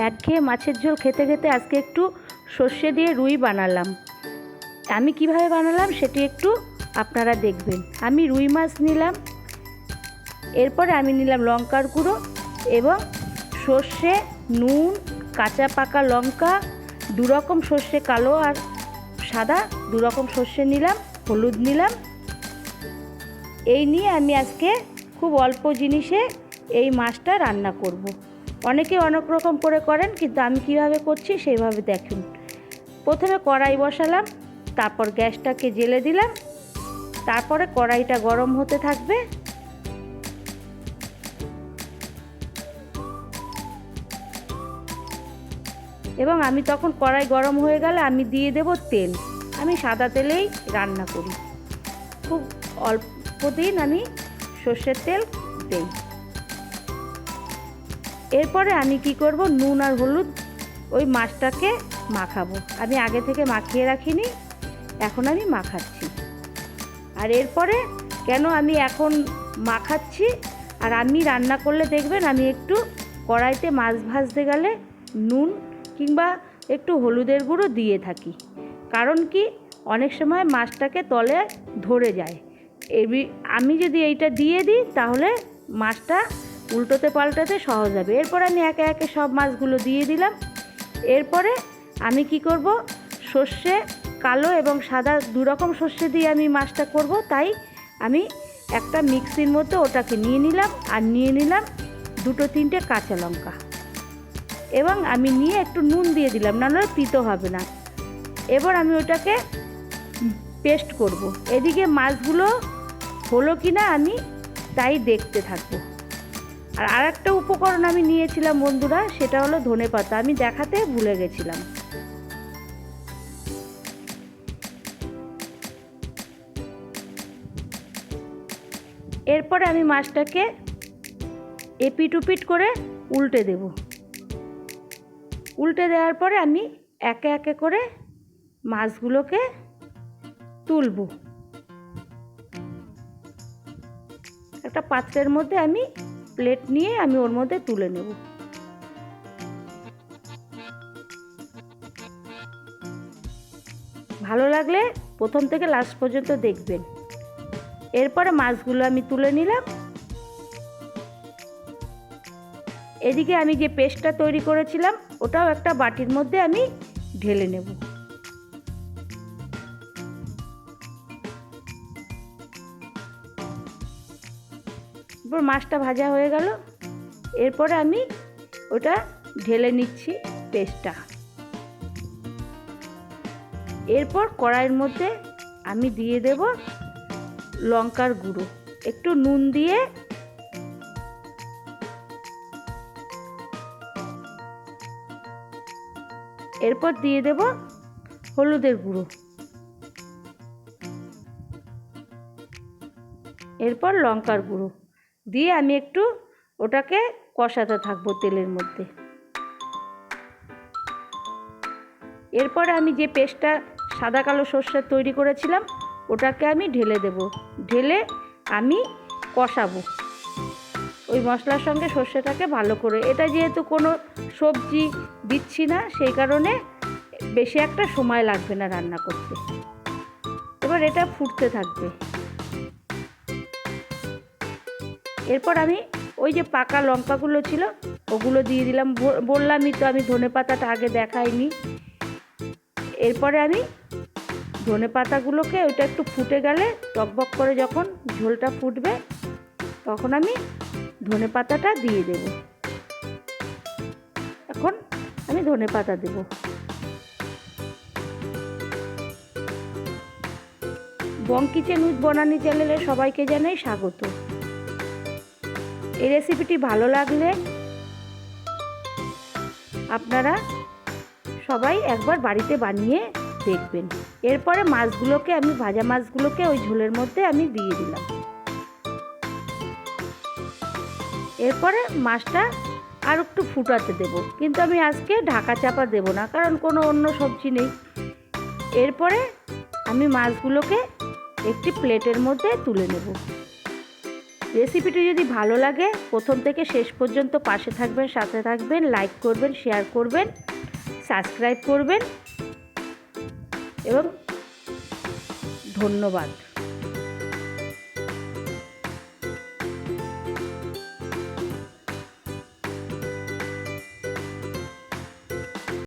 একঘেয়ে মাছের ঝোল খেতে খেতে আজকে একটু সর্ষে দিয়ে রুই বানালাম। আমি কিভাবে বানালাম সেটি একটু আপনারা দেখবেন। আমি রুই মাছ নিলাম, এরপরে আমি নিলাম লঙ্কার গুঁড়ো এবং সর্ষে, নুন, কাঁচা পাকা লঙ্কা, দুরকম সর্ষে, কালো আর সাদা দুরকম সর্ষে নিলাম, হলুদ নিলাম। এই নিয়ে আমি আজকে খুব অল্প জিনিসে এই মাছটা রান্না করব। অনেকে অনেক রকম করে করেন, কিন্তু আমি কিভাবে করছি সেইভাবে দেখুন। প্রথমে কড়াই বসালাম, তারপর গ্যাসটাকে জ্বেলে দিলাম, তারপরে কড়াইটা গরম হতে থাকবে। এবং আমি তখন কড়াই গরম হয়ে গেলে আমি দিয়ে দেব তেল। আমি সাদা তেলেই রান্না করি, খুব অল্প দিন আমি সর্ষের তেল দেই। এরপরে আমি কি করব, নুন আর হলুদ ওই মাছটাকে মাখাবো। আমি আগে থেকে মাখিয়ে রাখিনি, এখন আমি মাখাচ্ছি। আর এরপরে কেন আমি এখন মাখাচ্ছি, আর আমি রান্না করলে দেখবেন আমি একটু কড়াইতে মাছ ভাজতে গেলে নুন কিংবা একটু হলুদের গুঁড়ো দিয়ে থাকি। কারণ কি, অনেক সময় মাছটাকে তলে ধরে যায়। আমি যদি এইটা দিয়ে দিই তাহলে মাছটা উল্টোতে পাল্টাতে সহজ হবে। এরপর আমি একে একে সব মাছগুলো দিয়ে দিলাম। এরপরে আমি কি করব, সর্ষে কালো এবং সাদা দুরকম সর্ষে দিয়ে আমি মাছটা করব, তাই আমি একটা মিক্সির মধ্যে ওটাকে নিয়ে নিলাম। আর নিয়ে নিলাম 2-3টে কাঁচা লঙ্কা, এবং আমি নিয়ে একটু নুন দিয়ে দিলাম, নাহলে তিতো হবে না। এবার আমি ওটাকে পেস্ট করব। এদিকে মাছগুলো হলো কি না আমি তাই দেখতে থাকবো। আর আরেকটা উপকরণ আমি নিয়েছিলাম বন্ধুরা, সেটা হলো ধনেপাতা। আমি দেখাতে ভুলে গেছিলাম। এরপরে আমি মাছটাকে এপিট উপিট করে উল্টে দেব। উল্টে দেওয়ার পরে আমি একে একে করে মাছগুলোকে তুলব। একটা পাত্রের মধ্যে আমি প্লেট নিয়ে আমি ওর মধ্যে তুলে নেব। ভালো লাগলে প্রথম থেকে লাস্ট পর্যন্ত দেখবেন। এরপরে মাছগুলো আমি তুলে নিলাম। এদিকে আমি যে পেস্টটা তৈরি করেছিলাম ওটাও একটা বাটির মধ্যে আমি ঢেলে নেব। এরপর মাছটা ভাজা হয়ে গেল। এরপরে আমি ওটা ঢেলে নিচ্ছি পেস্টটা। এরপর কড়াইয়ের মধ্যে আমি দিয়ে দেব লঙ্কার গুঁড়ো, একটু নুন দিয়ে এরপর দিয়ে দেব হলুদের গুঁড়ো, এরপর লঙ্কার গুঁড়ো দিয়ে আমি একটু ওটাকে কষাতে থাকবো তেলের মধ্যে। এরপরে আমি যে পেস্টটা সাদা কালো সর্ষের তৈরি করেছিলাম ওটাকে আমি ঢেলে দেব। ঢেলে আমি কষাবো ওই মশলার সঙ্গে সর্ষেটাকে ভালো করে। এটা যেহেতু কোনো সবজি দিচ্ছি না, সেই কারণে বেশি একটা সময় লাগবে না রান্না করতে। এবার এটা ফুটতে থাকবে। এরপর আমি ওই যে পাকা লঙ্কাগুলো ছিল ওগুলো দিয়ে দিলাম। বললামই তো আমি ধনেপাতাটা আগে দেখাইনি। এরপরে আমি ধনেপাতাগুলোকে ওইটা একটু ফুটে গেলে টকবক করে যখন ঝোলটা ফুটবে তখন আমি ধনেপাতাটা দিয়ে দেব। এখন আমি ধনেপাতা দেব। বং কিচেন উইথ বনানী চ্যানেলে সবাইকে জানাই স্বাগত। এই রেসিপিটি ভালো লাগলে আপনারা সবাই একবার বাড়িতে বানিয়ে দেখবেন। এরপরে মাছগুলোকে আমি ভাজা মাছগুলোকে ওই ঝোলের মধ্যে আমি দিয়ে দিলাম। এরপরে মাছটা আর একটু ফুটাতে দেব, কিন্তু আমি আজকে ঢাকা চাপা দেব না, কারণ কোনো অন্য সবজি নেই। এরপরে আমি মাছগুলোকে একটি প্লেটের মধ্যে তুলে নেব। রেসিপিটি যদি ভালো লাগে প্রথম থেকে শেষ পর্যন্ত পাশে থাকবেন, সাথে থাকবেন, লাইক করবেন, শেয়ার করবেন, সাবস্ক্রাইব করবেন এবং ধন্যবাদ।